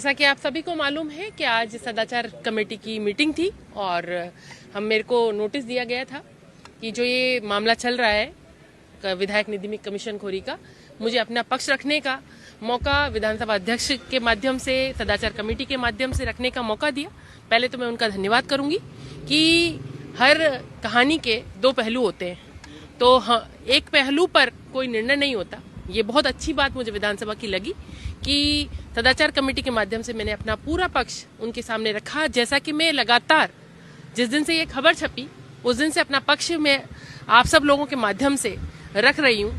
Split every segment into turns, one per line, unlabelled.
जैसा कि आप सभी को मालूम है कि आज सदाचार कमेटी की मीटिंग थी और मेरे को नोटिस दिया गया था कि जो ये मामला चल रहा है विधायक निधि में कमीशन खोरी का, मुझे अपना पक्ष रखने का मौका विधानसभा अध्यक्ष के माध्यम से, सदाचार कमेटी के माध्यम से रखने का मौका दिया। पहले तो मैं उनका धन्यवाद करूंगी कि हर कहानी के दो पहलू होते हैं, तो हाँ, एक पहलू पर कोई निर्णय नहीं होता। ये बहुत अच्छी बात मुझे विधानसभा की लगी कि सदाचार कमेटी के माध्यम से मैंने अपना पूरा पक्ष उनके सामने रखा। जैसा कि मैं लगातार जिस दिन से ये खबर छपी उस दिन से अपना पक्ष में आप सब लोगों के माध्यम से रख रही हूँ,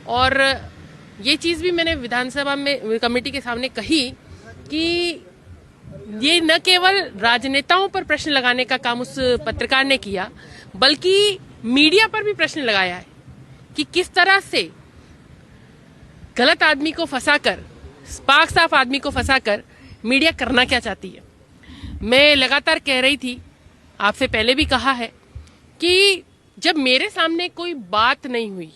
और ये चीज़ भी मैंने विधानसभा में कमेटी के सामने कही कि ये न केवल राजनेताओं पर प्रश्न लगाने का काम उस पत्रकार ने किया, बल्कि मीडिया पर भी प्रश्न लगाया है कि किस तरह से गलत आदमी को फंसाकर, पाक साफ आदमी को फंसाकर मीडिया करना क्या चाहती है। मैं लगातार कह रही थी, आपसे पहले भी कहा है कि जब मेरे सामने कोई बात नहीं हुई,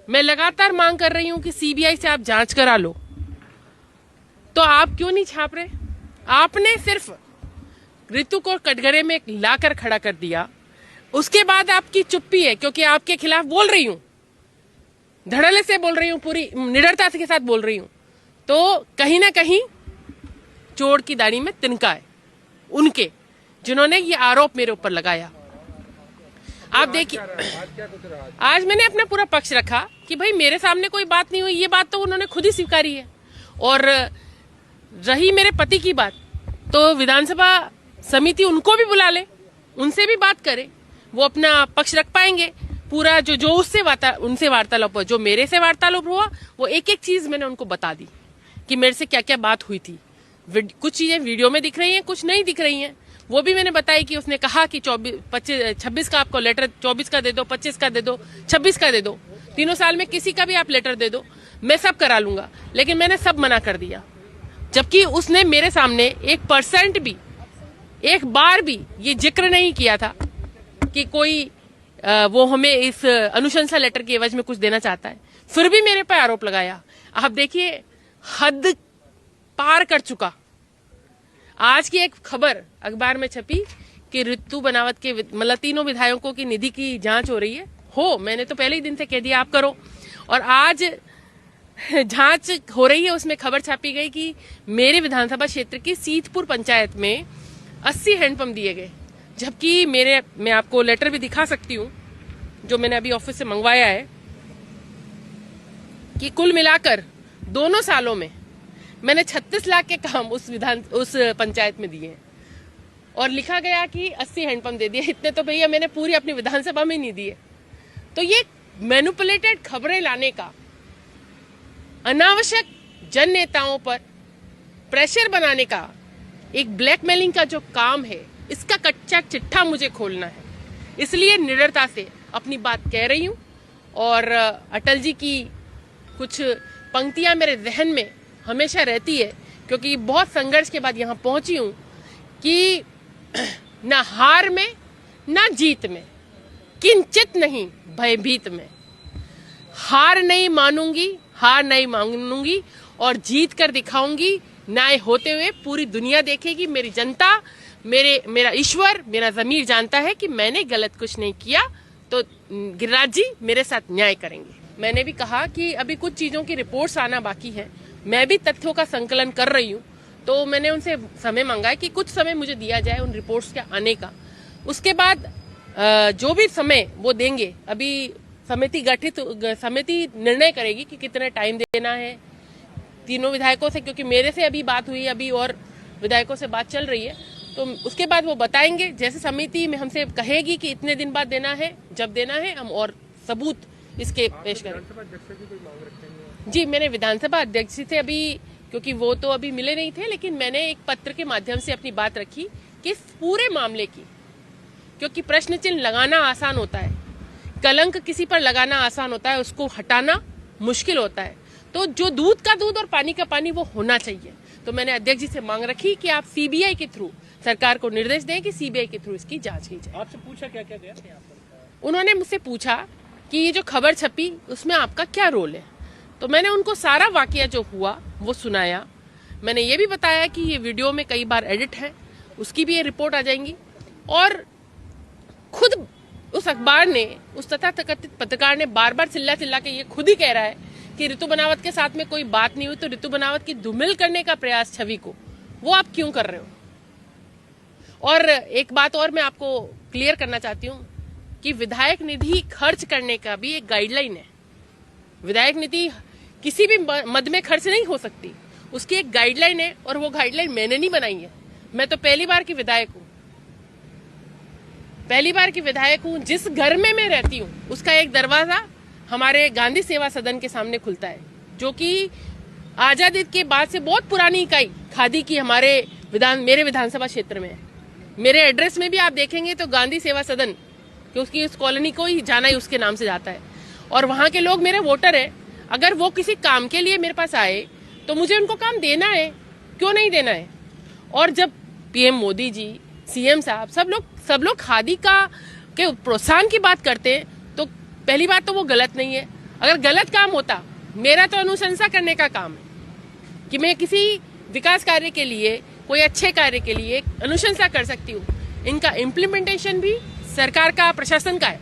मैं लगातार मांग कर रही हूं कि सीबीआई से आप जांच करा लो, तो आप क्यों नहीं छाप रहे। आपने सिर्फ ऋतु को कटघरे में लाकर खड़ा कर दिया, उसके बाद आपकी चुप्पी है क्योंकि आपके खिलाफ बोल रही हूं, धड़ल्ले से बोल रही हूं, पूरी निडरता के साथ बोल रही हूं, तो कहीं ना कहीं चोर की दाढ़ी में तिनका है उनके, जिन्होंने ये आरोप मेरे ऊपर लगाया। आप देखिए, आज मैंने अपना पूरा पक्ष रखा कि भाई मेरे सामने कोई बात नहीं हुई, ये बात तो उन्होंने खुद ही स्वीकारी है। और रही मेरे पति की बात, तो विधानसभा समिति उनको भी बुला ले, उनसे भी बात करे, वो अपना पक्ष रख पाएंगे। पूरा जो उससे उनसे वार्तालाप हुआ, जो मेरे से वार्तालाप हुआ, वो एक एक चीज मैंने उनको बता दी कि मेरे से क्या क्या बात हुई थी। कुछ चीजें वीडियो में दिख रही हैं, कुछ नहीं दिख रही हैं, वो भी मैंने बताई कि उसने कहा कि 26 का आपको लेटर, 24 का दे दो, 25 का दे दो, 26 का दे दो, 3 साल में किसी का भी आप लेटर दे दो, मैं सब करा लूंगा। लेकिन मैंने सब मना कर दिया, जबकि उसने मेरे सामने 1% भी, एक बार भी ये जिक्र नहीं किया था कि कोई वो हमें इस अनुशंसा लेटर के एवज में कुछ देना चाहता है। फिर भी मेरे पर आरोप लगाया। आप देखिए, हद पार कर चुका। आज की एक खबर अखबार में छपी कि ऋतु बनावत के मतलब 3 विधायकों की निधि की जांच हो रही है। मैंने तो पहले ही दिन से कह दिया आप करो, और आज जांच हो रही है। उसमें खबर छापी गई कि मेरे विधानसभा क्षेत्र की सीतपुर पंचायत में 80 हैंडपंप दिए गए, जबकि मैं आपको लेटर भी दिखा सकती हूँ जो मैंने अभी ऑफिस से मंगवाया है, कि कुल मिलाकर दोनों सालों में मैंने 36 लाख के काम उस पंचायत में दिए हैं, और लिखा गया कि 80 हैंडपंप दे दिए। इतने तो भैया मैंने पूरी अपनी विधानसभा में नहीं दिए। तो ये मैनिपुलेटेड खबरें लाने का, अनावश्यक जन नेताओं पर प्रेशर बनाने का, एक ब्लैकमेलिंग का जो काम है, इसका कच्चा चिट्ठा मुझे खोलना है। इसलिए निडरता से अपनी बात कह रही हूँ, और अटल जी की कुछ पंक्तियां मेरे जहन में हमेशा रहती है, क्योंकि बहुत संघर्ष के बाद यहाँ पहुंची हूँ कि ना हार में ना जीत में, किंचित नहीं भयभीत में। हार नहीं मानूंगी, हार नहीं मानूंगी, और जीत कर दिखाऊंगी। न्याय होते हुए पूरी दुनिया देखेगी, मेरी जनता, मेरा ईश्वर, मेरा ज़मीर जानता है कि मैंने गलत कुछ नहीं किया, तो गिरिराज जी मेरे साथ न्याय करेंगे। मैंने भी कहा कि अभी कुछ चीज़ों की रिपोर्ट्स आना बाकी है, मैं भी तथ्यों का संकलन कर रही हूँ, तो मैंने उनसे समय मांगा है कि कुछ समय मुझे दिया जाए उन रिपोर्ट्स के आने का। उसके बाद जो भी समय वो देंगे, अभी समिति निर्णय करेगी कि कितना टाइम देना है 3 विधायकों से, क्योंकि मेरे से अभी बात हुई, अभी और विधायकों से बात चल रही है, तो उसके बाद वो बताएंगे। जैसे समिति में हमसे कहेगी कि इतने दिन बाद देना है, जब देना है हम और सबूत इसके पेश करें। जी, मैंने विधानसभा अध्यक्ष से अभी, क्योंकि वो तो अभी मिले नहीं थे, लेकिन मैंने एक पत्र के माध्यम से अपनी बात रखी कि इस पूरे मामले की, क्योंकि प्रश्न चिन्ह लगाना आसान होता है, कलंक किसी पर लगाना आसान होता है, उसको हटाना मुश्किल होता है। तो जो दूध का दूध और पानी का पानी वो होना चाहिए। तो मैंने अध्यक्ष जी से मांग रखी कि आप सीबीआई के थ्रू सरकार को निर्देश दें कि सीबीआई के थ्रू इसकी जांच की जाए।
आपसे पूछा क्या क्या गया?
उन्होंने मुझसे पूछा कि ये जो खबर छपी उसमें आपका क्या रोल है, तो मैंने उनको सारा वाकया जो हुआ वो सुनाया। मैंने ये भी बताया कि ये वीडियो में कई बार एडिट है, उसकी भी ये रिपोर्ट आ जाएंगी। और खुद उस अखबार ने, उस तथाकथित पत्रकार ने बार बार चिल्ला चिल्ला के ये खुद ही कह रहा है कि ऋतु बनावत के साथ में कोई बात नहीं हुई, तो ऋतु बनावत की धूमिल करने का प्रयास छवि को वो आप क्यों कर रहे हो? और एक बात और मैं आपको क्लियर करना चाहती हूँ कि विधायक निधि खर्च करने का भी एक गाइडलाइन है। विधायक निधि किसी भी मद में खर्च नहीं हो सकती, उसकी एक गाइडलाइन है, और वो गाइडलाइन मैंने नहीं बनाई है। मैं तो पहली बार की विधायक हूँ, पहली बार की विधायक हूँ। जिस घर में मैं रहती हूँ उसका एक दरवाजा हमारे गांधी सेवा सदन के सामने खुलता है, जो कि आजादी के बाद से बहुत पुरानी इकाई खादी की मेरे विधानसभा क्षेत्र में है। मेरे एड्रेस में भी आप देखेंगे तो गांधी सेवा सदन, कि उसकी इस कॉलोनी को ही जाना ही उसके नाम से जाता है, और वहां के लोग मेरे वोटर हैं। अगर वो किसी काम के लिए मेरे पास आए तो मुझे उनको काम देना है, क्यों नहीं देना है? और जब पीएम मोदी जी, सीएम साहब, सब लोग खादी के प्रोत्साहन की बात करते हैं, तो पहली बात तो वो गलत नहीं है। अगर गलत काम होता, मेरा तो अनुशंसा करने का काम है कि मैं किसी विकास कार्य के लिए, कोई अच्छे कार्य के लिए अनुशंसा कर सकती हूँ। इनका इम्प्लीमेंटेशन भी सरकार का, प्रशासन का है।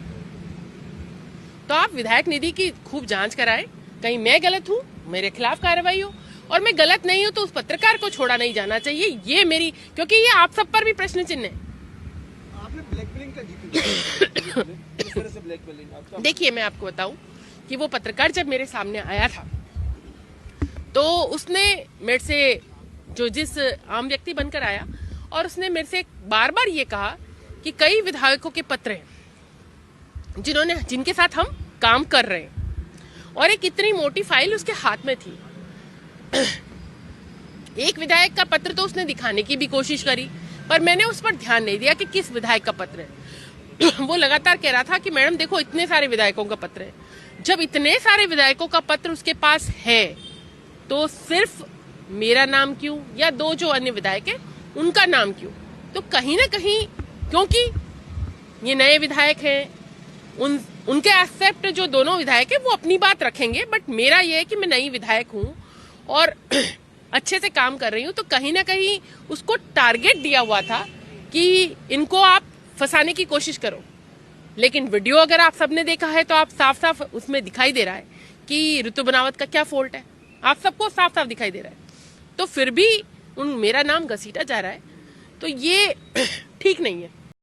तो आप विधायक निधि की खूब जांच कराएं, कहीं मैं गलत हूँ, मेरे खिलाफ कार्रवाई हो, और मैं गलत नहीं हूँ तो उस पत्रकार को छोड़ा नहीं जाना चाहिए। ये मेरी, क्योंकि ये आप सब पर भी प्रश्न चिन्ह है। देखिए, मैं आपको बताऊं कि वो पत्रकार जब मेरे सामने आया था तो उसने मेरे से, जिस आम व्यक्ति बनकर आया, और उसने मेरे से बार बार ये कहा कि कई विधायकों के पत्र हैं जिनके साथ हम काम कर रहे हैं, और एक इतनी मोटी फाइल उसके हाथ में थी। एक विधायक का पत्र तो उसने दिखाने की भी कोशिश करी, पर मैंने उस पर ध्यान नहीं दिया कि किस विधायक का पत्र है। वो लगातार कह रहा था कि मैडम देखो, इतने सारे विधायकों का पत्र है। जब इतने सारे विधायकों का पत्र उसके पास है तो सिर्फ मेरा नाम क्यों, या दो जो अन्य विधायक है उनका नाम क्यों? तो कहीं ना कहीं, क्योंकि ये नए विधायक हैं, उनके एक्सेप्ट जो दोनों विधायक है वो अपनी बात रखेंगे, बट मेरा ये है कि मैं नई विधायक हूँ और अच्छे से काम कर रही हूँ, तो कहीं ना कहीं उसको टारगेट दिया हुआ था कि इनको आप फंसाने की कोशिश करो। लेकिन वीडियो अगर आप सबने देखा है तो आप साफ साफ उसमें दिखाई दे रहा है कि ऋतु बनावत का क्या फॉल्ट है, आप सबको साफ साफ दिखाई दे रहा है। तो फिर भी मेरा नाम घसीटा जा रहा है, तो ये ठीक नहीं है।